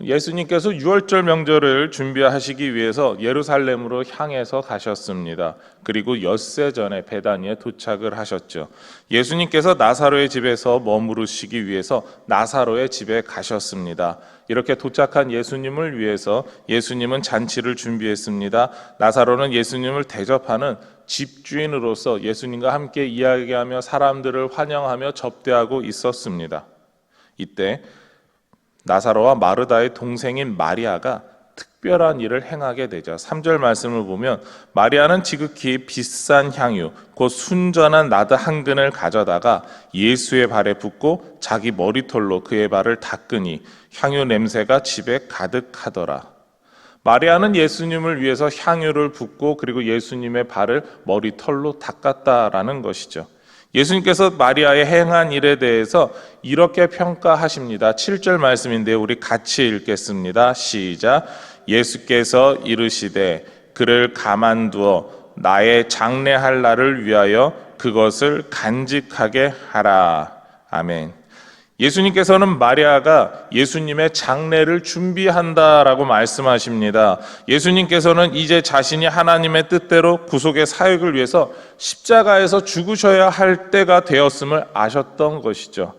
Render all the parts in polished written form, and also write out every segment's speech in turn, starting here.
예수님께서 유월절 명절을 준비하시기 위해서 예루살렘으로 향해서 가셨습니다. 그리고 엿새 전에 베다니에 도착을 하셨죠. 예수님께서 나사로의 집에서 머무르시기 위해서 나사로의 집에 가셨습니다. 이렇게 도착한 예수님을 위해서 예수님은 잔치를 준비했습니다. 나사로는 예수님을 대접하는 집주인으로서 예수님과 함께 이야기하며 사람들을 환영하며 접대하고 있었습니다. 이때 나사로와 마르다의 동생인 마리아가 특별한 일을 행하게 되죠. 3절 말씀을 보면 마리아는 지극히 비싼 향유 곧 순전한 나드 한 근을 가져다가 예수의 발에 붓고 자기 머리털로 그의 발을 닦으니 향유 냄새가 집에 가득하더라. 마리아는 예수님을 위해서 향유를 붓고 그리고 예수님의 발을 머리털로 닦았다라는 것이죠. 예수님께서 마리아의 행한 일에 대해서 이렇게 평가하십니다. 7절 말씀인데 우리 같이 읽겠습니다. 시작. 예수께서 이르시되 그를 가만두어 나의 장례할 날을 위하여 그것을 간직하게 하라. 아멘. 예수님께서는 마리아가 예수님의 장례를 준비한다라고 말씀하십니다. 예수님께서는 이제 자신이 하나님의 뜻대로 구속의 사역을 위해서 십자가에서 죽으셔야 할 때가 되었음을 아셨던 것이죠.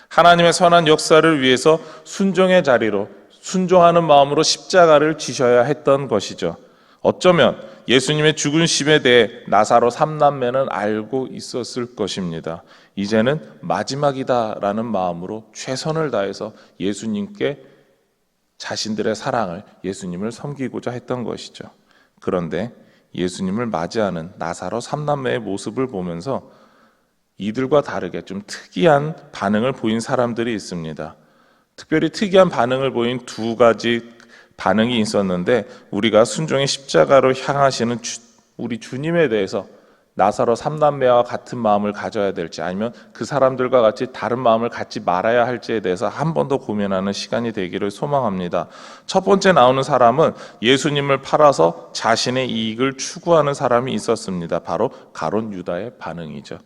하나님의 선한 역사를 위해서 순종의 자리로 순종하는 마음으로 십자가를 지셔야 했던 것이죠. 어쩌면 예수님의 죽으심에 대해 나사로 3남매는 알고 있었을 것입니다. 이제는 마지막이다라는 마음으로 최선을 다해서 예수님께 자신들의 사랑을, 예수님을 섬기고자 했던 것이죠. 그런데 예수님을 맞이하는 나사로 3남매의 모습을 보면서 이들과 다르게 좀 특이한 반응을 보인 사람들이 있습니다. 특별히 특이한 반응을 보인 두 가지 반응이 있었는데 우리가 순종의 십자가로 향하시는 우리 주님에 대해서 나사로 3남매와 같은 마음을 가져야 될지 아니면 그 사람들과 같이 다른 마음을 갖지 말아야 할지에 대해서 한 번 더 고민하는 시간이 되기를 소망합니다. 첫 번째 나오는 사람은 예수님을 팔아서 자신의 이익을 추구하는 사람이 있었습니다. 바로 가룟 유다의 반응이죠.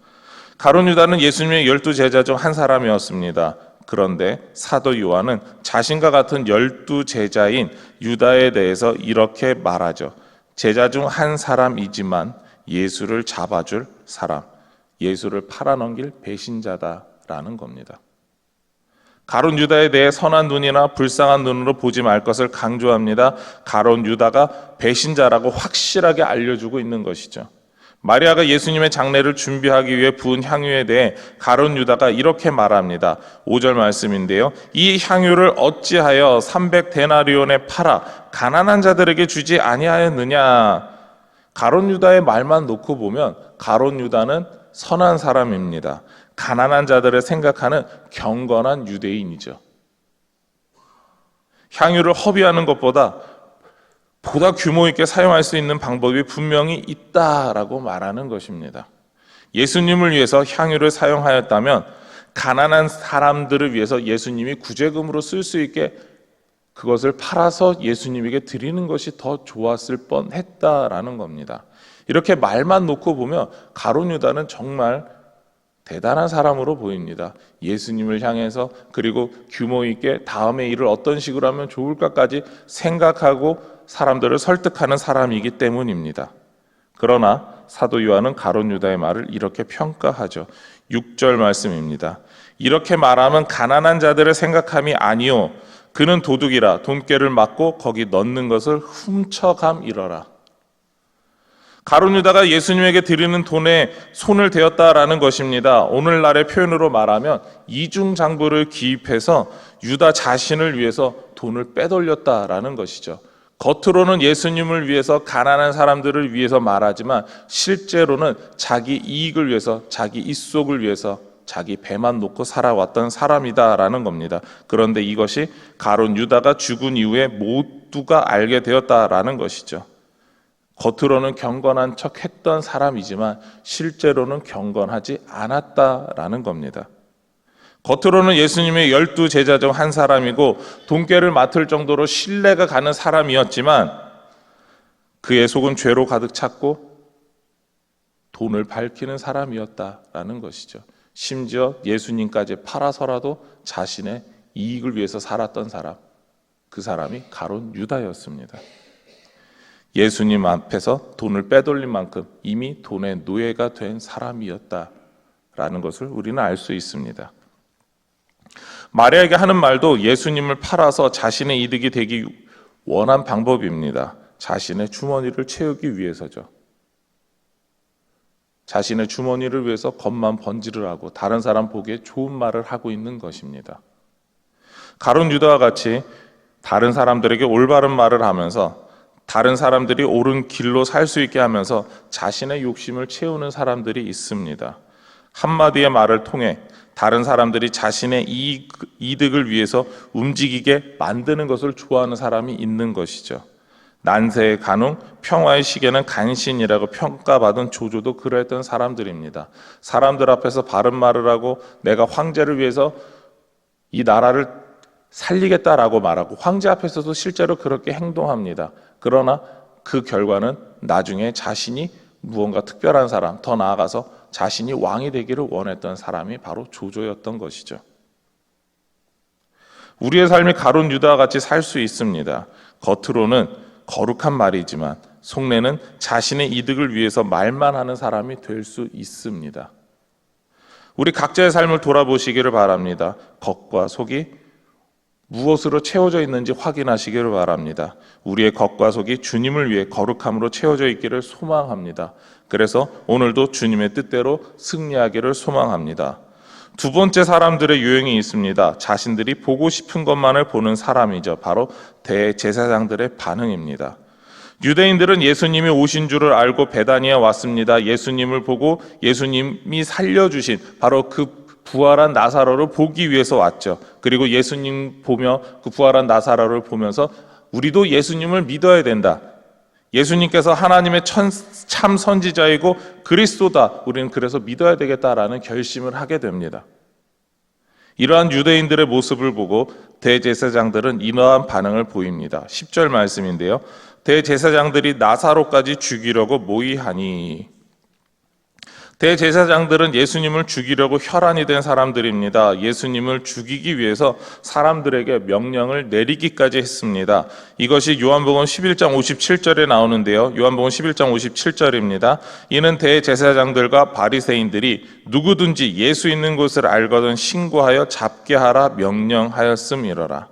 가룟 유다는 예수님의 12 제자 중 한 사람이었습니다. 그런데 사도 요한은 자신과 같은 12 제자인 유다에 대해서 이렇게 말하죠. 제자 중 한 사람이지만 예수를 잡아줄 사람, 예수를 팔아넘길 배신자다라는 겁니다. 가룟 유다에 대해 선한 눈이나 불쌍한 눈으로 보지 말 것을 강조합니다. 가룟 유다가 배신자라고 확실하게 알려주고 있는 것이죠. 마리아가 예수님의 장례를 준비하기 위해 부은 향유에 대해 가룟 유다가 이렇게 말합니다. 5절 말씀인데요. 이 향유를 어찌하여 300데나리온에 팔아 가난한 자들에게 주지 아니하였느냐. 가룟 유다의 말만 놓고 보면 가룟 유다는 선한 사람입니다. 가난한 자들을 생각하는 경건한 유대인이죠. 향유를 허비하는 것보다 보다 규모 있게 사용할 수 있는 방법이 분명히 있다라고 말하는 것입니다. 예수님을 위해서 향유를 사용하였다면 가난한 사람들을 위해서 예수님이 구제금으로 쓸 수 있게 그것을 팔아서 예수님에게 드리는 것이 더 좋았을 뻔했다라는 겁니다. 이렇게 말만 놓고 보면 가룟 유다는 정말 대단한 사람으로 보입니다. 예수님을 향해서 그리고 규모 있게 다음의 일을 어떤 식으로 하면 좋을까까지 생각하고 사람들을 설득하는 사람이기 때문입니다. 그러나 사도 요한은 가룟 유다의 말을 이렇게 평가하죠. 6절 말씀입니다. 이렇게 말하면 가난한 자들의 생각함이 아니요 그는 도둑이라 돈꾀를 맞고 거기 넣는 것을 훔쳐감이러라. 가룟 유다가 예수님에게 드리는 돈에 손을 대었다라는 것입니다. 오늘날의 표현으로 말하면 이중장부를 기입해서 유다 자신을 위해서 돈을 빼돌렸다라는 것이죠. 겉으로는 예수님을 위해서 가난한 사람들을 위해서 말하지만 실제로는 자기 이익을 위해서 자기 입속을 위해서 자기 배만 놓고 살아왔던 사람이다라는 겁니다. 그런데 이것이 가룟 유다가 죽은 이후에 모두가 알게 되었다라는 것이죠. 겉으로는 경건한 척 했던 사람이지만 실제로는 경건하지 않았다라는 겁니다. 겉으로는 예수님의 12 제자 중 한 사람이고 돈꾀를 맡을 정도로 신뢰가 가는 사람이었지만 그의 속은 죄로 가득 찼고 돈을 밝히는 사람이었다라는 것이죠. 심지어 예수님까지 팔아서라도 자신의 이익을 위해서 살았던 사람. 그 사람이 가룟 유다였습니다. 예수님 앞에서 돈을 빼돌린 만큼 이미 돈의 노예가 된 사람이었다라는 것을 우리는 알 수 있습니다. 마리아에게 하는 말도 예수님을 팔아서 자신의 이득이 되기 원한 방법입니다. 자신의 주머니를 채우기 위해서죠. 자신의 주머니를 위해서 겉만 번지를 하고 다른 사람 보기에 좋은 말을 하고 있는 것입니다. 가룟 유다와 같이 다른 사람들에게 올바른 말을 하면서 다른 사람들이 옳은 길로 살 수 있게 하면서 자신의 욕심을 채우는 사람들이 있습니다. 한마디의 말을 통해 다른 사람들이 자신의 이득을 위해서 움직이게 만드는 것을 좋아하는 사람이 있는 것이죠. 난세의 간웅, 평화의 시계는 간신이라고 평가받은 조조도 그러했던 사람들입니다. 사람들 앞에서 바른 말을 하고 내가 황제를 위해서 이 나라를 살리겠다라고 말하고 황제 앞에서도 실제로 그렇게 행동합니다. 그러나 그 결과는 나중에 자신이 무언가 특별한 사람, 더 나아가서 자신이 왕이 되기를 원했던 사람이 바로 조조였던 것이죠. 우리의 삶이 가룟 유다와 같이 살 수 있습니다. 겉으로는 거룩한 말이지만 속내는 자신의 이득을 위해서 말만 하는 사람이 될 수 있습니다. 우리 각자의 삶을 돌아보시기를 바랍니다. 겉과 속이 무엇으로 채워져 있는지 확인하시기를 바랍니다. 우리의 겉과 속이 주님을 위해 거룩함으로 채워져 있기를 소망합니다. 그래서 오늘도 주님의 뜻대로 승리하기를 소망합니다. 두 번째 사람들의 유형이 있습니다. 자신들이 보고 싶은 것만을 보는 사람이죠. 바로 대제사장들의 반응입니다. 유대인들은 예수님이 오신 줄을 알고 베다니에 왔습니다. 예수님을 보고 예수님이 살려주신 바로 그 부활한 나사로를 보기 위해서 왔죠. 그리고 예수님 보며 그 부활한 나사로를 보면서 우리도 예수님을 믿어야 된다. 예수님께서 하나님의 참 선지자이고 그리스도다. 우리는 그래서 믿어야 되겠다라는 결심을 하게 됩니다. 이러한 유대인들의 모습을 보고 대제사장들은 이러한 반응을 보입니다. 10절 말씀인데요. 대제사장들이 나사로까지 죽이려고 모의하니. 대제사장들은 예수님을 죽이려고 혈안이 된 사람들입니다. 예수님을 죽이기 위해서 사람들에게 명령을 내리기까지 했습니다. 이것이 요한복음 11장 57절에 나오는데요. 요한복음 11장 57절입니다. 이는 대제사장들과 바리새인들이 누구든지 예수 있는 곳을 알거든 신고하여 잡게 하라 명령하였음이로라.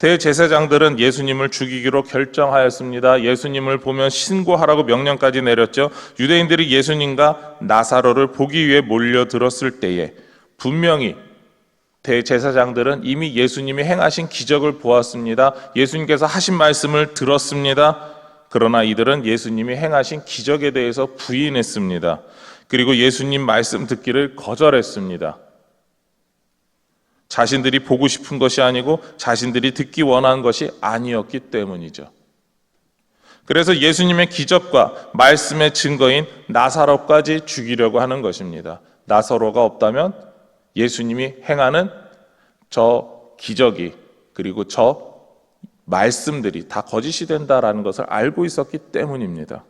대제사장들은 예수님을 죽이기로 결정하였습니다. 예수님을 보면 신고하라고 명령까지 내렸죠. 유대인들이 예수님과 나사로를 보기 위해 몰려들었을 때에 분명히 대제사장들은 이미 예수님이 행하신 기적을 보았습니다. 예수님께서 하신 말씀을 들었습니다. 그러나 이들은 예수님이 행하신 기적에 대해서 부인했습니다. 그리고 예수님 말씀 듣기를 거절했습니다. 자신들이 보고 싶은 것이 아니고 자신들이 듣기 원하는 것이 아니었기 때문이죠. 그래서 예수님의 기적과 말씀의 증거인 나사로까지 죽이려고 하는 것입니다. 나사로가 없다면 예수님이 행하는 저 기적이 그리고 저 말씀들이 다 거짓이 된다라는 것을 알고 있었기 때문입니다.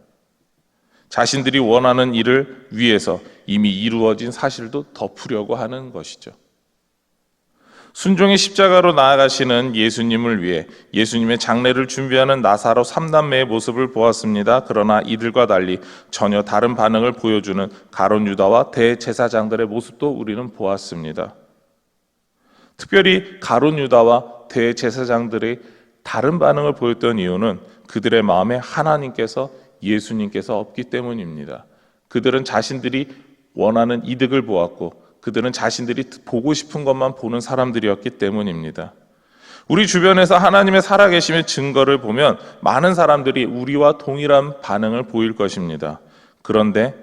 자신들이 원하는 일을 위해서 이미 이루어진 사실도 덮으려고 하는 것이죠. 순종의 십자가로 나아가시는 예수님을 위해 예수님의 장례를 준비하는 나사로 3남매의 모습을 보았습니다. 그러나 이들과 달리 전혀 다른 반응을 보여주는 가룟 유다와 대제사장들의 모습도 우리는 보았습니다. 특별히 가룟 유다와 대제사장들이 다른 반응을 보였던 이유는 그들의 마음에 하나님께서 예수님께서 없기 때문입니다. 그들은 자신들이 원하는 이득을 보았고 그들은 자신들이 보고 싶은 것만 보는 사람들이었기 때문입니다. 우리 주변에서 하나님의 살아계심의 증거를 보면 많은 사람들이 우리와 동일한 반응을 보일 것입니다. 그런데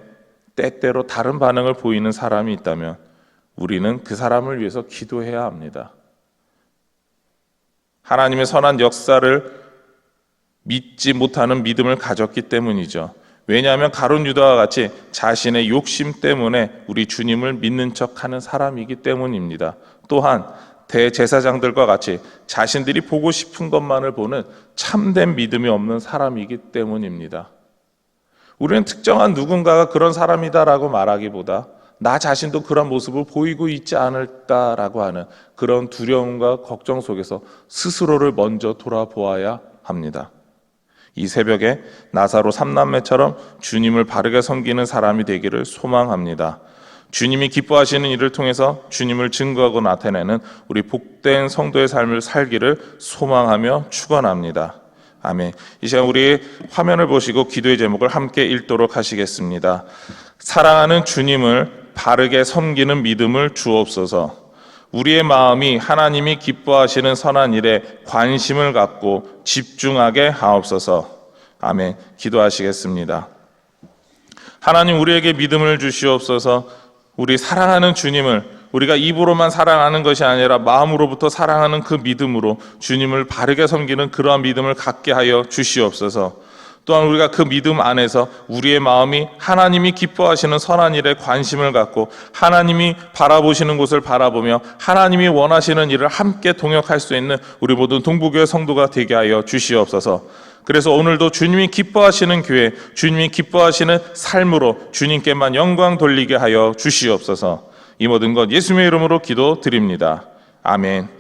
때때로 다른 반응을 보이는 사람이 있다면 우리는 그 사람을 위해서 기도해야 합니다. 하나님의 선한 역사를 믿지 못하는 믿음을 가졌기 때문이죠. 왜냐하면 가룟 유다와 같이 자신의 욕심 때문에 우리 주님을 믿는 척하는 사람이기 때문입니다. 또한 대제사장들과 같이 자신들이 보고 싶은 것만을 보는 참된 믿음이 없는 사람이기 때문입니다. 우리는 특정한 누군가가 그런 사람이다라고 말하기보다 나 자신도 그런 모습을 보이고 있지 않을까라고 하는 그런 두려움과 걱정 속에서 스스로를 먼저 돌아보아야 합니다. 이 새벽에 나사로 삼남매처럼 주님을 바르게 섬기는 사람이 되기를 소망합니다. 주님이 기뻐하시는 일을 통해서 주님을 증거하고 나타내는 우리 복된 성도의 삶을 살기를 소망하며 축원합니다. 아멘. 이 시간 우리 화면을 보시고 기도의 제목을 함께 읽도록 하시겠습니다. 사랑하는 주님을 바르게 섬기는 믿음을 주옵소서. 우리의 마음이 하나님이 기뻐하시는 선한 일에 관심을 갖고 집중하게 하옵소서. 아멘. 기도하시겠습니다. 하나님, 우리에게 믿음을 주시옵소서. 우리 사랑하는 주님을 우리가 입으로만 사랑하는 것이 아니라 마음으로부터 사랑하는 그 믿음으로 주님을 바르게 섬기는 그러한 믿음을 갖게 하여 주시옵소서. 또한 우리가 그 믿음 안에서 우리의 마음이 하나님이 기뻐하시는 선한 일에 관심을 갖고 하나님이 바라보시는 곳을 바라보며 하나님이 원하시는 일을 함께 동역할 수 있는 우리 모든 동부교회 성도가 되게 하여 주시옵소서. 그래서 오늘도 주님이 기뻐하시는 교회, 주님이 기뻐하시는 삶으로 주님께만 영광 돌리게 하여 주시옵소서. 이 모든 것 예수님의 이름으로 기도드립니다. 아멘.